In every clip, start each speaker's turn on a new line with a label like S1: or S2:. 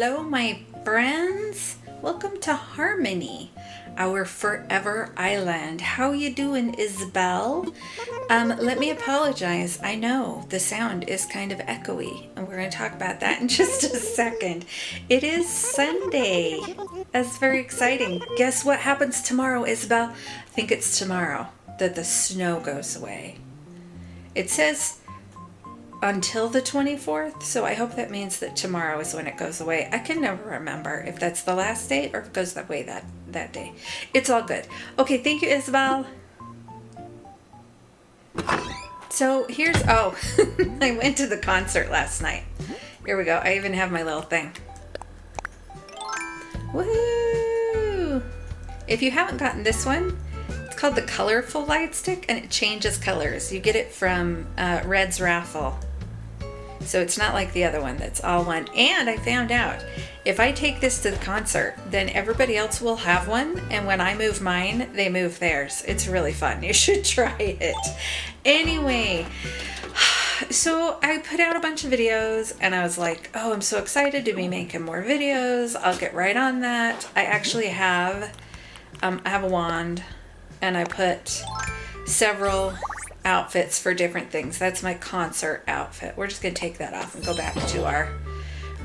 S1: Hello, my friends. Welcome to Harmony, our forever island. How you doing, Isabel? Let me apologize. I know the sound is kind of echoey, and we're going to talk about that in just a second. It is Sunday. That's very exciting. Guess what happens tomorrow, Isabel? I think it's tomorrow that the snow goes away. It says until the 24th, so I hope that means that tomorrow is when it goes away. I can never remember if that's the last date or if it goes that way that day. It's all good. Okay, thank you, Isabel. So here's, I went to the concert last night. Here we go. I even have my little thing. Woo! If you haven't gotten this one, it's called the Colorful Light Stick, and it changes colors. You get it from Red's Raffle. So it's not like the other one that's all one. And I found out, if I take this to the concert, then everybody else will have one. And when I move mine, they move theirs. It's really fun. You should try it. Anyway, so I put out a bunch of videos and I was like, oh, I'm so excited to be making more videos. I'll get right on that. I actually have, I have a wand and I put several outfits for different things. That's my concert outfit. We're just gonna take that off and go back to our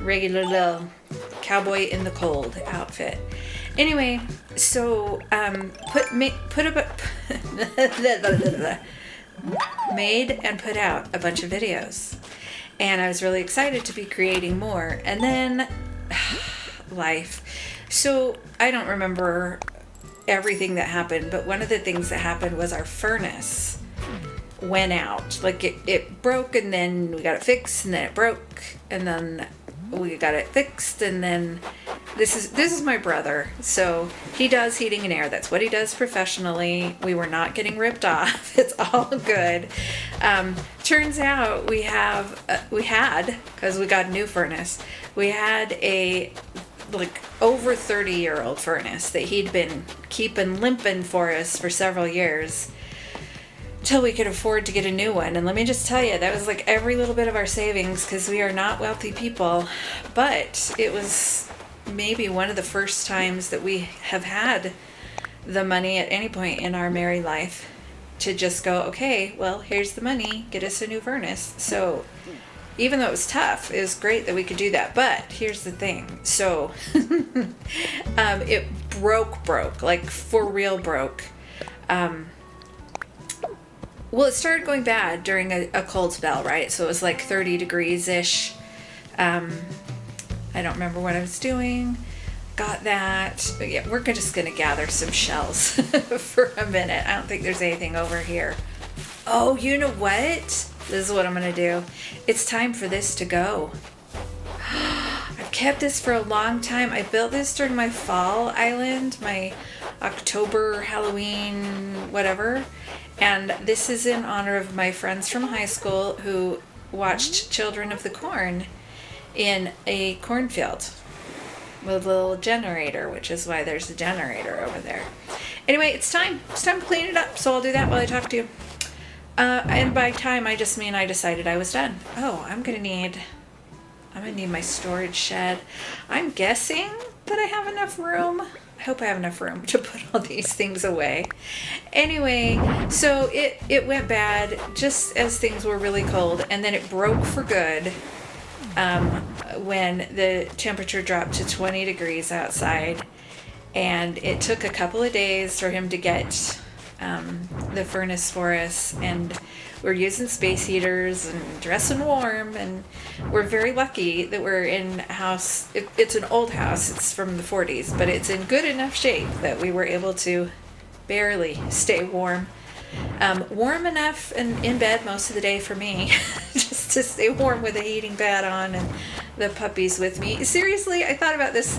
S1: regular little cowboy in the cold outfit. Anyway, so made and put out a bunch of videos, and I was really excited to be creating more. And then life. So I don't remember everything that happened, but one of the things that happened was our furnace went out. Like it broke, and then we got it fixed, and then it broke, and then we got it fixed, and then this is my brother. So he does heating and air. That's what he does professionally. We were not getting ripped off. It's all good. Turns out we had, because we got a new furnace, we had a over 30-year-old furnace that he'd been keeping limping for us for several years till we could afford to get a new one. And let me just tell you, that was like every little bit of our savings, because we are not wealthy people. But it was maybe one of the first times that we have had the money at any point in our married life to just go, okay, well, here's the money, get us a new furnace. So even though it was tough, it was great that we could do that. But here's the thing. So it broke, like for real broke. Well, it started going bad during a cold spell, right? So it was like 30 degrees-ish. I don't remember what I was doing. Got that. But yeah, we're just going to gather some shells for a minute. I don't think there's anything over here. Oh, you know what? This is what I'm going to do. It's time for this to go. I've kept this for a long time. I built this during my fall island, my October, Halloween, whatever. And this is in honor of my friends from high school who watched Children of the Corn in a cornfield with a little generator, which is why there's a generator over there. Anyway, it's time. It's time to clean it up, so I'll do that while I talk to you. And by time, I just mean I decided I was done. Oh, I'm gonna need my storage shed. I'm guessing that I have enough room. I hope I have enough room to put all these things away. Anyway, so it went bad just as things were really cold, and then it broke for good when the temperature dropped to 20 degrees outside. And it took a couple of days for him to get the furnace for us, and we're using space heaters and dressing warm, and we're very lucky that we're in a house. It's an old house. It's from the 40s, but it's in good enough shape that we were able to barely stay warm. Warm enough and in bed most of the day for me, just to stay warm with a heating pad on and the puppies with me. Seriously, I thought about this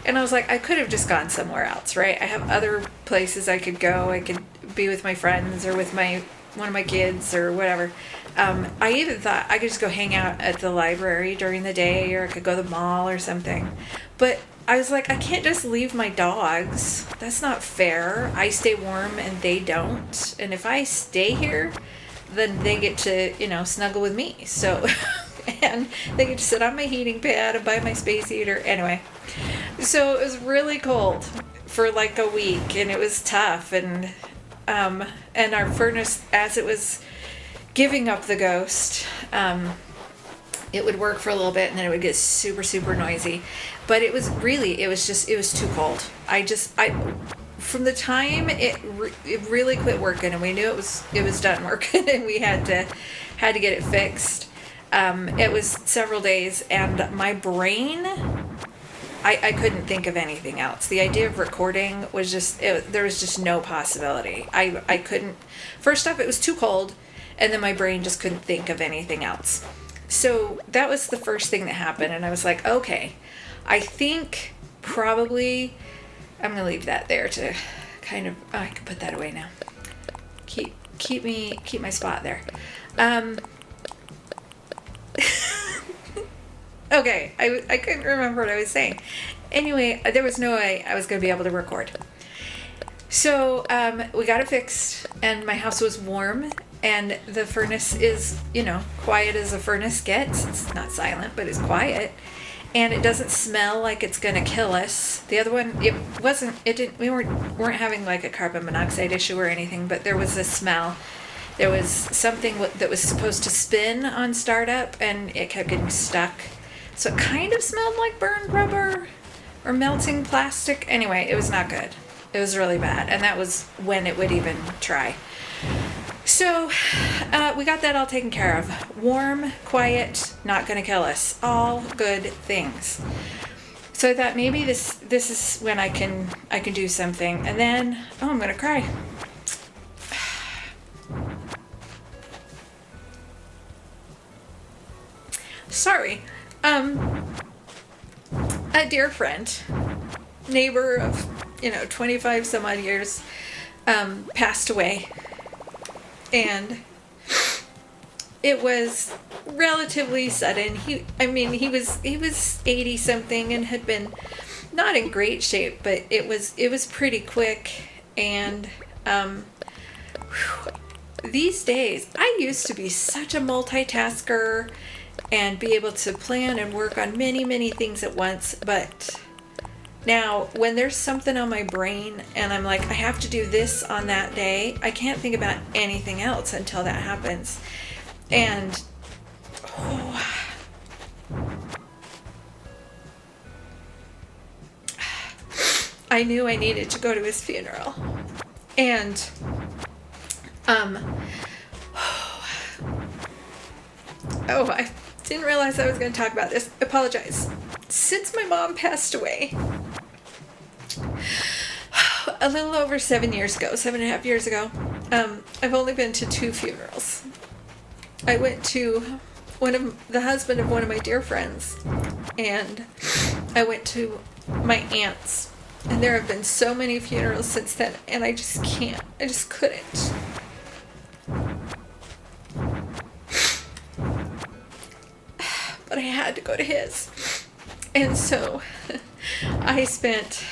S1: and I was like, I could have just gone somewhere else, right? I have other places I could go. I could be with my friends or with one of my kids or whatever. I even thought I could just go hang out at the library during the day, or I could go to the mall or something. But I was like, I can't just leave my dogs. That's not fair. I stay warm and they don't. And if I stay here, then they get to, snuggle with me. So and they could sit on my heating pad and buy my space heater. Anyway, so it was really cold for like a week, and it was tough. And our furnace, as it was giving up the ghost, it would work for a little bit, and then it would get super, super noisy. But it was too cold. From the time it really quit working, and we knew it was done working, and we had to get it fixed. It was several days, and my brain, I couldn't think of anything else. The idea of recording was there was just no possibility. I couldn't. First off, it was too cold, and then my brain just couldn't think of anything else. So that was the first thing that happened, and I was like, okay, I think probably I'm gonna leave that there to kind of. Oh, I can put that away now. Keep my spot there. Okay, I couldn't remember what I was saying. Anyway, there was no way I was going to be able to record. So we got it fixed, and my house was warm, and the furnace is, quiet as a furnace gets. It's not silent, but it's quiet, and it doesn't smell like it's going to kill us. The other one, we weren't having like a carbon monoxide issue or anything, but there was a smell. There was something that was supposed to spin on startup, and it kept getting stuck. So it kind of smelled like burned rubber or melting plastic. Anyway, it was not good. It was really bad. And that was when it would even try. So we got that all taken care of. Warm, quiet, not going to kill us. All good things. So I thought maybe this is when I can do something. And then, I'm going to cry. Sorry. A dear friend, neighbor of, 25 some odd years, passed away. And it was relatively sudden. He was 80 something and had been not in great shape, but it was pretty quick. And these days, I used to be such a multitasker and be able to plan and work on many, many things at once. But now, when there's something on my brain and I'm like, I have to do this on that day, I can't think about anything else until that happens. And I knew I needed to go to his funeral. And I didn't realize I was going to talk about this. I apologize. Since my mom passed away a little over 7.5 years ago, I've only been to 2 funerals. I went to the husband of one of my dear friends, and I went to my aunt's. And there have been so many funerals since then, and I just couldn't. But I had to go to his. And so I spent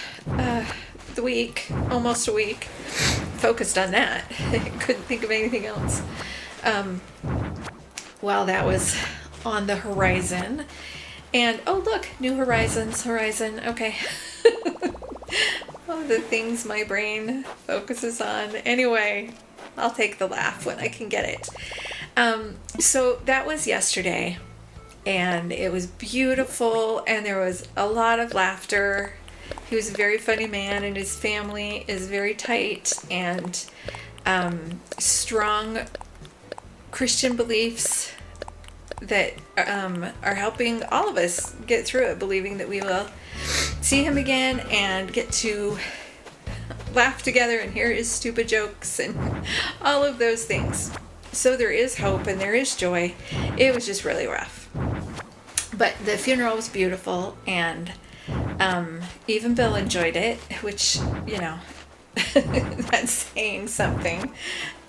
S1: almost a week, focused on that. I couldn't think of anything else. While that was on the horizon. And, oh look, new horizon, okay. All the things my brain focuses on. Anyway, I'll take the laugh when I can get it. So that was yesterday. And it was beautiful, and there was a lot of laughter. He was a very funny man, and his family is very tight and strong Christian beliefs that are helping all of us get through it, believing that we will see him again and get to laugh together and hear his stupid jokes and all of those things. So there is hope and there is joy. It was just really rough. But the funeral was beautiful, and even Bill enjoyed it, which, that's saying something.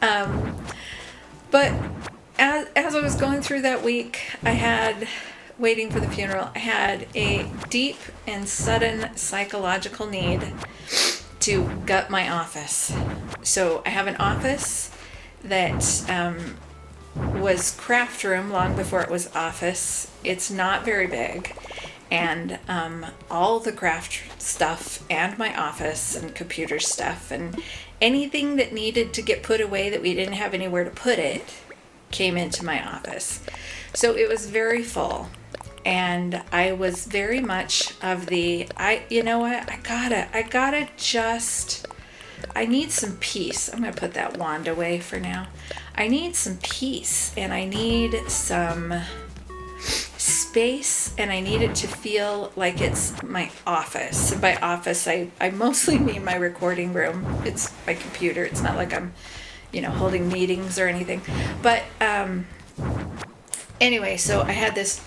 S1: But as I was going through that week, waiting for the funeral, I had a deep and sudden psychological need to gut my office. So I have an office that was craft room long before it was office. It's not very big. And all the craft stuff and my office and computer stuff and anything that needed to get put away that we didn't have anywhere to put it came into my office. So it was very full. And I was very much of you know what, I need some peace. I'm going to put that wand away for now. I need some peace and I need some space, and I need it to feel like it's my office. And by office, I mostly mean my recording room. It's my computer. It's not like I'm, holding meetings or anything. But anyway, so I had this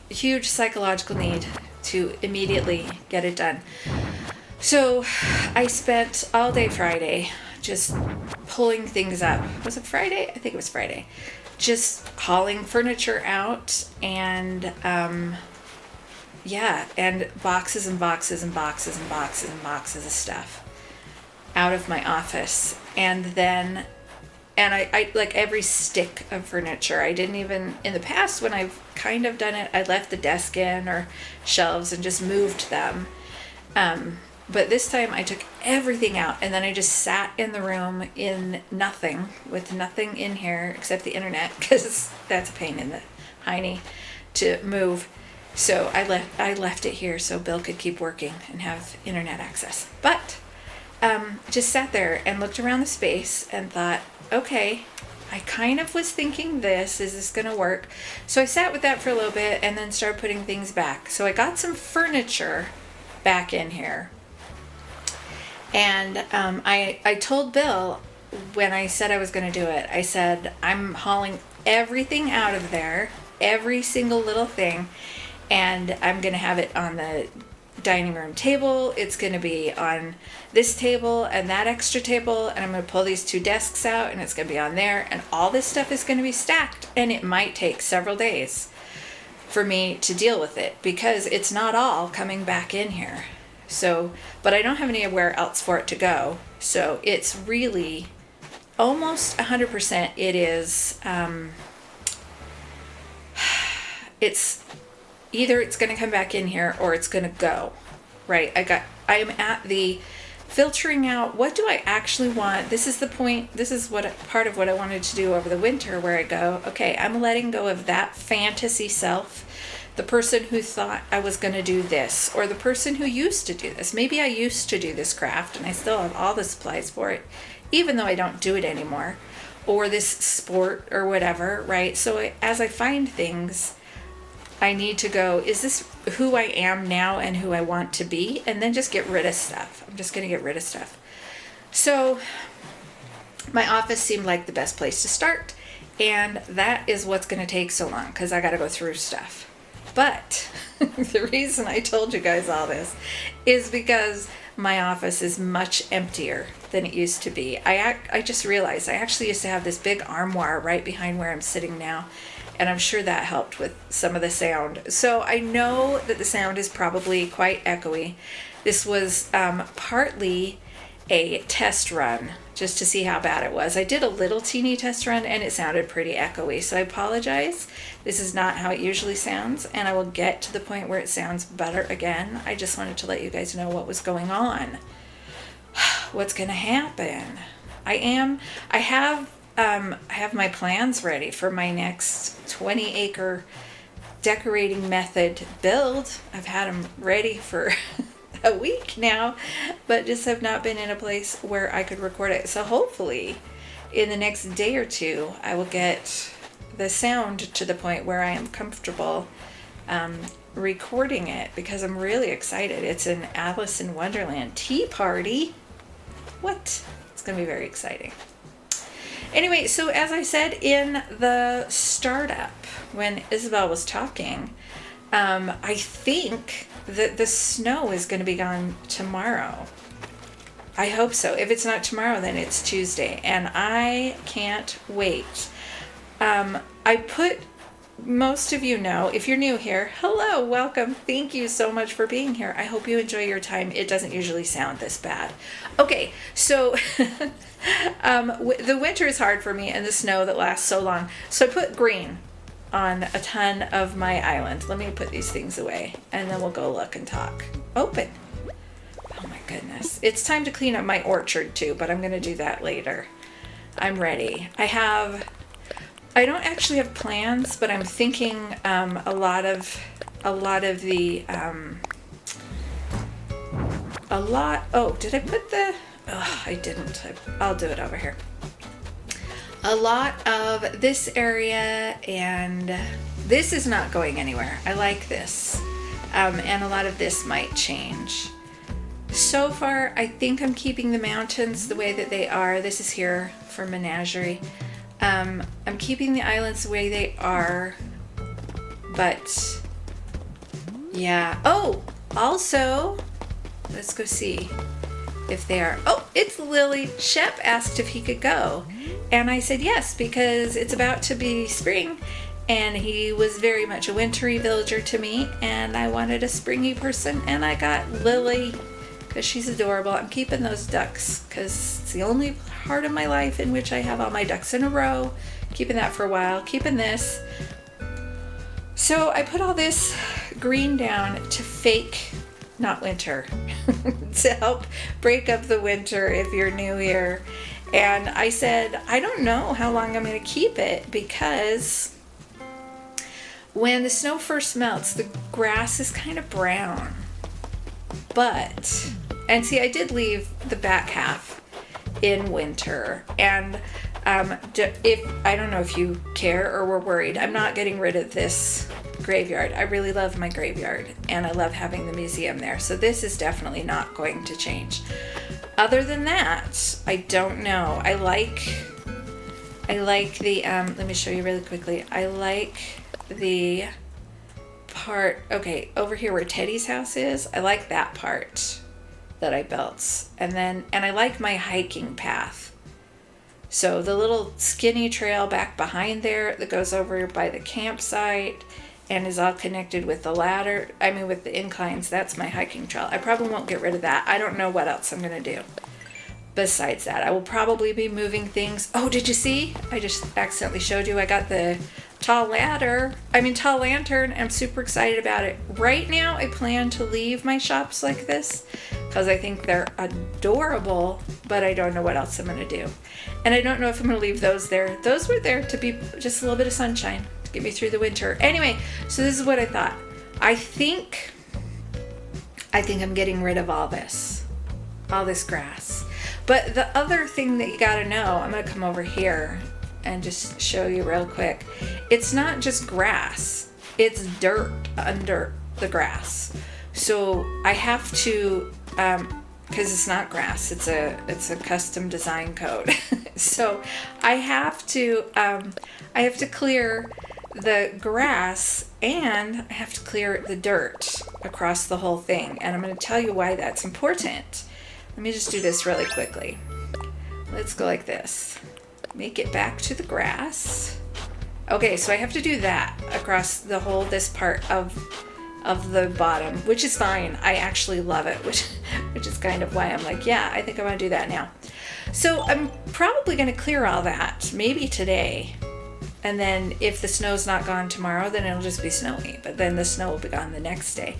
S1: huge psychological need to immediately get it done. So I spent all day Friday just pulling things up. Was it Friday? I think it was Friday. Just hauling furniture out and and boxes and boxes and boxes and boxes and boxes of stuff out of my office. And I like every stick of furniture. I didn't even, in the past when I've kind of done it, I left the desk in or shelves and just moved them. But this time I took everything out and then I just sat in the room in nothing, with nothing in here except the internet, because that's a pain in the hiney to move. So I left it here so Bill could keep working and have internet access. But just sat there and looked around the space and thought, okay, I kind of was thinking is this going to work? So I sat with that for a little bit and then started putting things back. So I got some furniture back in here. And I told Bill when I said I was going to do it, I said, I'm hauling everything out of there, every single little thing, and I'm going to have it on the dining room table. It's going to be on this table and that extra table, and I'm going to pull these two desks out and it's going to be on there, and all this stuff is going to be stacked, and it might take several days for me to deal with it because it's not all coming back in here. So, but I don't have anywhere else for it to go. So it's really almost 100%. It is, it's either it's going to come back in here or it's going to go, right? I am at the filtering out. What do I actually want? This is the point. This is part of what I wanted to do over the winter, where I go, okay, I'm letting go of that fantasy self. The person who thought I was going to do this, or the person who used to do this. Maybe I used to do this craft and I still have all the supplies for it, even though I don't do it anymore, or this sport or whatever, right? So as I find things, I need to go, is this who I am now and who I want to be? And then just get rid of stuff. I'm just going to get rid of stuff. So my office seemed like the best place to start. And that is what's going to take so long, because I got to go through stuff. But the reason I told you guys all this is because my office is much emptier than it used to be. I just realized I actually used to have this big armoire right behind where I'm sitting now, and I'm sure that helped with some of the sound. So I know that the sound is probably quite echoey. This was partly a test run just to see how bad it was. I did a little teeny test run and it sounded pretty echoey, so I apologize. This is not how it usually sounds, and I will get to the point where it sounds better again. I just wanted to let you guys know what was going on. What's going to happen? I have my plans ready for my next 20-acre decorating method build. I've had them ready for a week now, but just have not been in a place where I could record it. So hopefully in the next day or two, I will get the sound to the point where I am comfortable recording it, because I'm really excited. It's an Alice in Wonderland tea party. What? It's going to be very exciting. Anyway, so as I said in the startup, when Isabel was talking, I think that the snow is going to be gone tomorrow. I hope so. If it's not tomorrow, then it's Tuesday, and I can't wait. I put most of you know, if you're new here, hello, welcome. Thank you so much for being here. I hope you enjoy your time. It doesn't usually sound this bad. Okay, so the winter is hard for me and the snow that lasts so long. So I put green on a ton of my island. Let me put these things away and then we'll go look and talk. Open. Oh my goodness. It's time to clean up my orchard too, but I'm going to do that later. I'm ready. I don't actually have plans, but I'm thinking a lot of the oh, did I put the, oh, I didn't. I'll do it over here. A lot of this area, and this is not going anywhere. I like this. And a lot of this might change. So far, I think I'm keeping the mountains the way that they are. This is here for Menagerie. I'm keeping the islands the way they are, but yeah. Oh, also, let's go see if they are. Oh, it's Lily. Shep asked if he could go, and I said yes because it's about to be spring, and he was very much a wintry villager to me, and I wanted a springy person, and I got Lily because she's adorable. I'm keeping those ducks because it's the only part of my life in which I have all my ducks in a row. Keeping that for a while. Keeping this. So I put all this green down to fake, not winter, to help break up the winter if you're new here. And I said, I don't know how long I'm going to keep it because when the snow first melts, the grass is kind of brown. But, and see, I did leave the back half in winter, and if I don't know if you care or were worried, I'm not getting rid of this graveyard. I really love my graveyard and I love having the museum there, so this is definitely not going to change. Other than that, I don't know. I like the let me show you really quickly. I like the part, okay, over here where Teddy's house is. I like that part that I built, and I like my hiking path. So the little skinny trail back behind there that goes over by the campsite and is all connected with the ladder, with the inclines, that's my hiking trail. I probably won't get rid of that. I don't know what else I'm gonna do besides that. I will probably be moving things. Oh, did you see? I just accidentally showed you. I got the tall lantern. I'm super excited about it. Right now, I plan to leave my shops like this because I think they're adorable, but I don't know what else I'm going to do. And I don't know if I'm going to leave those there. Those were there to be just a little bit of sunshine to get me through the winter. Anyway, so this is what I thought. I think I'm getting rid of all this grass. But the other thing that you got to know, I'm going to come over here and just show you real quick. It's not just grass, it's dirt under the grass. So I have to, because it's not grass, it's a custom design code. So I have to clear the grass and I have to clear the dirt across the whole thing. And I'm going to tell you why that's important. Let me just do this really quickly. Let's go like this. Make it back to the grass. Okay, so I have to do that across the whole, this part of the bottom, which is fine. I actually love it, which is kind of why I'm like, yeah, I think I want to do that now. So I'm probably going to clear all that, maybe today. And then if the snow's not gone tomorrow, then it'll just be snowy. But then the snow will be gone the next day.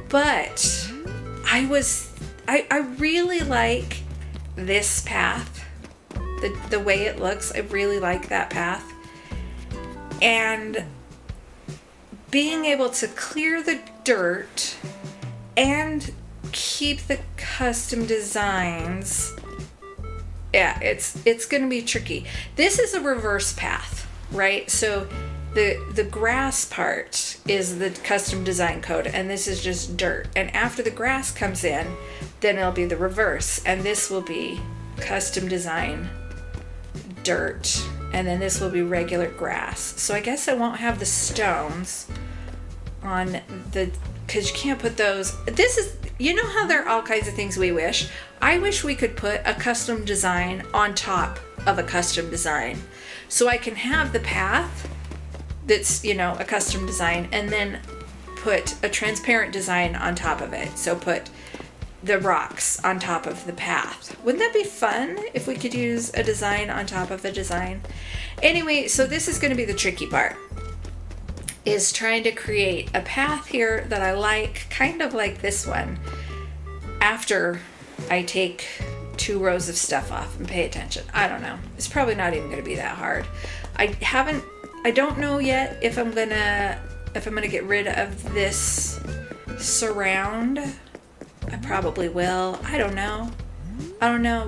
S1: But I really like this path. The way it looks, I really like that path. And being able to clear the dirt and keep the custom designs, yeah, it's going to be tricky. This is a reverse path, right? So the grass part is the custom design code, and this is just dirt. And after the grass comes in, then it'll be the reverse, and this will be custom design dirt, and then this will be regular grass. So I guess I won't have the stones on the, because you can't put those. This is, you know how there are all kinds of things we wish? I wish we could put a custom design on top of a custom design. So I can have the path, that's, a custom design, and then put a transparent design on top of it. So put the rocks on top of the path. Wouldn't that be fun if we could use a design on top of a design? Anyway, so this is going to be the tricky part, is trying to create a path here that I like, kind of like this one, after I take 2 rows of stuff off and pay attention. I don't know. It's probably not even going to be that hard. I don't know yet if I'm gonna get rid of this surround. I probably will. I don't know.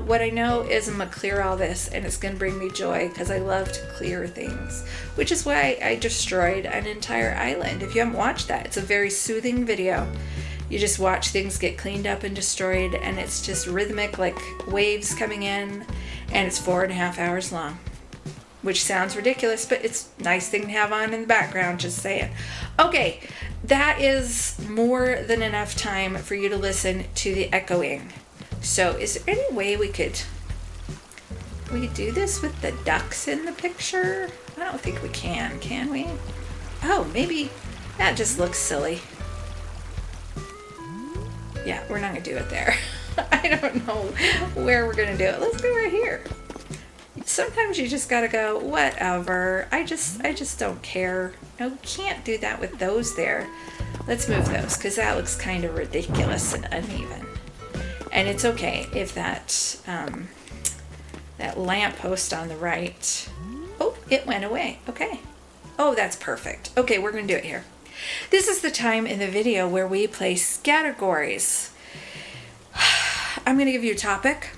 S1: What I know is I'm gonna clear all this, and it's gonna bring me joy because I love to clear things, which is why I destroyed an entire island. If you haven't watched that, it's a very soothing video. You just watch things get cleaned up and destroyed, and it's just rhythmic, like waves coming in, and it's 4.5 hours long, which sounds ridiculous, but it's a nice thing to have on in the background, just saying. Okay, that is more than enough time for you to listen to the echoing. So is there any way we could do this with the ducks in the picture? I don't think we can we? Oh, maybe that just looks silly. Yeah, we're not gonna do it there. I don't know where we're gonna do it. Let's go right here. Sometimes you just gotta go, whatever. I just don't care. No, we can't do that with those there. Let's move those, because that looks kind of ridiculous and uneven. And it's okay if that lamp post on the right, oh, it went away. Okay. Oh, that's perfect. Okay, we're gonna do it here. This is the time in the video where we place categories. I'm going to give you a topic.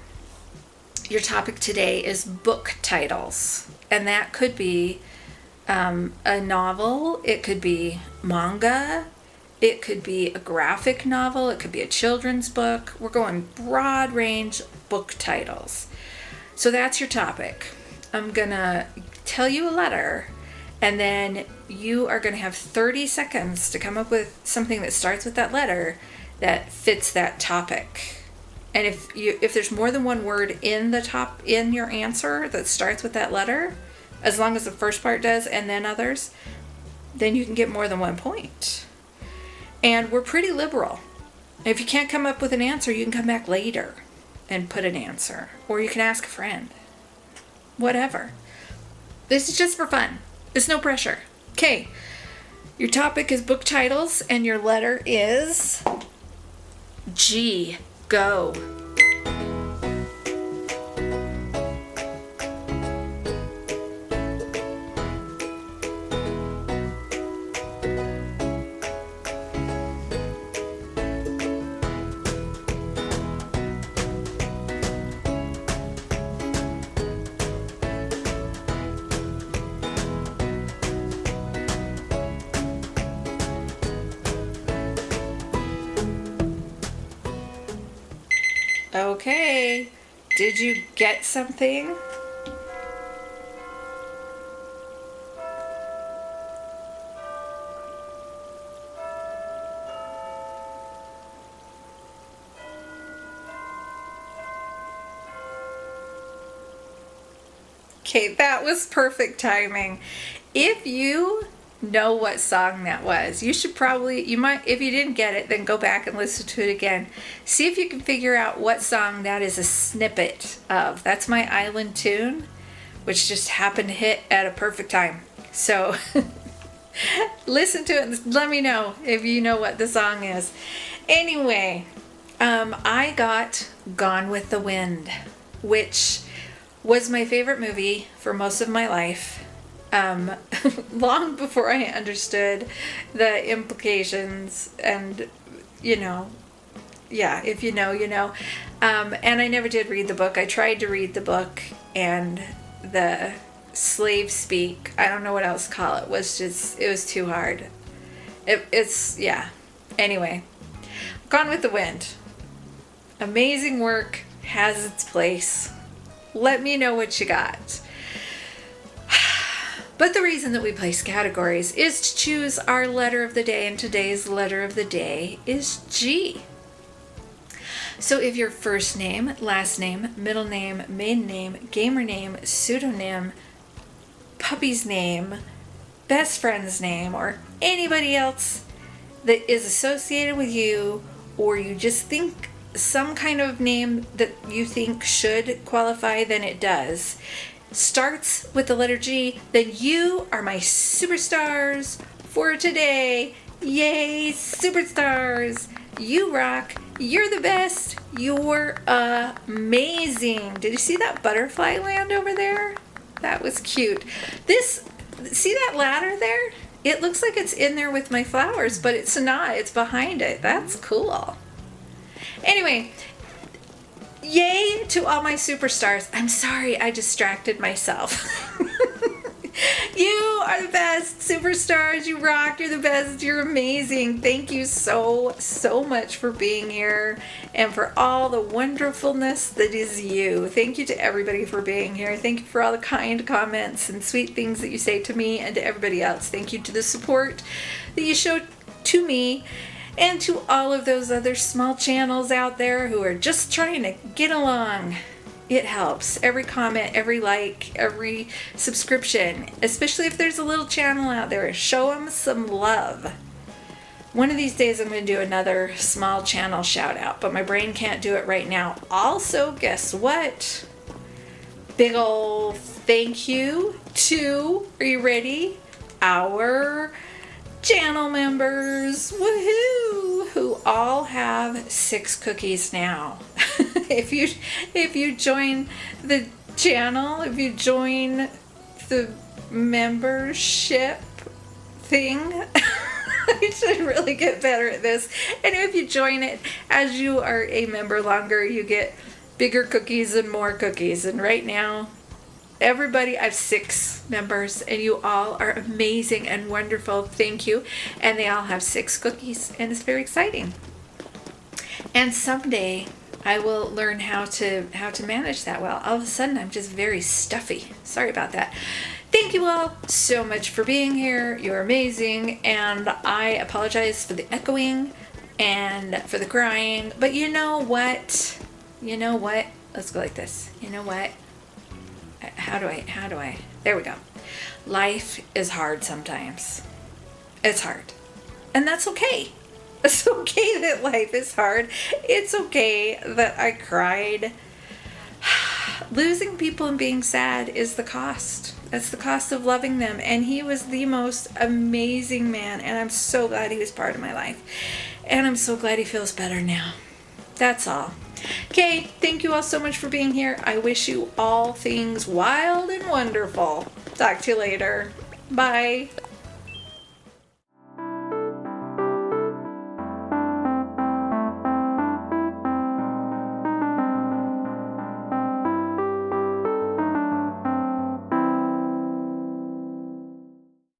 S1: Your topic today is book titles. And that could be a novel. It could be manga. It could be a graphic novel. It could be a children's book. We're going broad range book titles. So that's your topic. I'm going to tell you a letter, and then you are going to have 30 seconds to come up with something that starts with that letter that fits that topic. And if there's more than one word in your answer that starts with that letter, as long as the first part does and then others, then you can get more than 1 point. And we're pretty liberal. If you can't come up with an answer, you can come back later and put an answer. Or you can ask a friend. Whatever. This is just for fun. It's no pressure. Okay, your topic is book titles, and your letter is G. Go. Okay, did you get something? Okay, that was perfect timing. If you know what song that was, you might, if you didn't get it, then go back and listen to it again. See if you can figure out what song that is a snippet of. That's my island tune, which just happened to hit at a perfect time. So listen to it and let me know if you know what the song is. Anyway, I got Gone with the Wind, which was my favorite movie for most of my life. Long before I understood the implications, and if you know, you know. And I never did read the book. I tried to read the book, and the slave speak, I don't know what else to call it, it was too hard. Anyway, Gone with the Wind. Amazing work, has its place. Let me know what you got. But the reason that we place categories is to choose our letter of the day, and today's letter of the day is G. So if your first name, last name, middle name, maiden name, gamer name, pseudonym, puppy's name, best friend's name or anybody else that is associated with you, or you just think some kind of name that you think should qualify, then it does, starts with the letter G, then you are my superstars for today. Yay, superstars! You rock. You're the best. You're amazing. Did you see that butterfly land over there? That was cute. See that ladder there? It looks like it's in there with my flowers, but it's not. It's behind it. That's cool. Anyway, yay to all my superstars. I'm sorry, I distracted myself. You are the best superstars. You rock. You're the best. You're amazing. Thank you so much for being here and for all the wonderfulness that is you. Thank you to everybody for being here. Thank you for all the kind comments and sweet things that you say to me and to everybody else. Thank you to the support that you show to me and to all of those other small channels out there who are just trying to get along. It helps. Every comment, every like, every subscription, especially if there's a little channel out there, show them some love. One of these days I'm going to do another small channel shout out, but my brain can't do it right now. Also, guess what? Big ol' thank you to, are you ready? Our channel members, woohoo, who all have 6 cookies now. If you join the channel, if you join the membership thing, I should really get better at this. And if you join it as you are a member longer, you get bigger cookies and more cookies. And right now, everybody, I have 6 members, and you all are amazing and wonderful. Thank you. And they all have 6 cookies, and it's very exciting. And someday I will learn how to manage that well. All of a sudden, I'm just very stuffy. Sorry about that. Thank you all so much for being here. You're amazing, and I apologize for the echoing and for the crying. But you know what? You know what? Let's go like this. You know what? How do I? There we go. Life is hard sometimes. It's hard. And that's okay. It's okay that life is hard. It's okay that I cried. Losing people and being sad is the cost. That's the cost of loving them. And he was the most amazing man. And I'm so glad he was part of my life. And I'm so glad he feels better now. That's all. Okay, thank you all so much for being here. I wish you all things wild and wonderful. Talk to you later. Bye.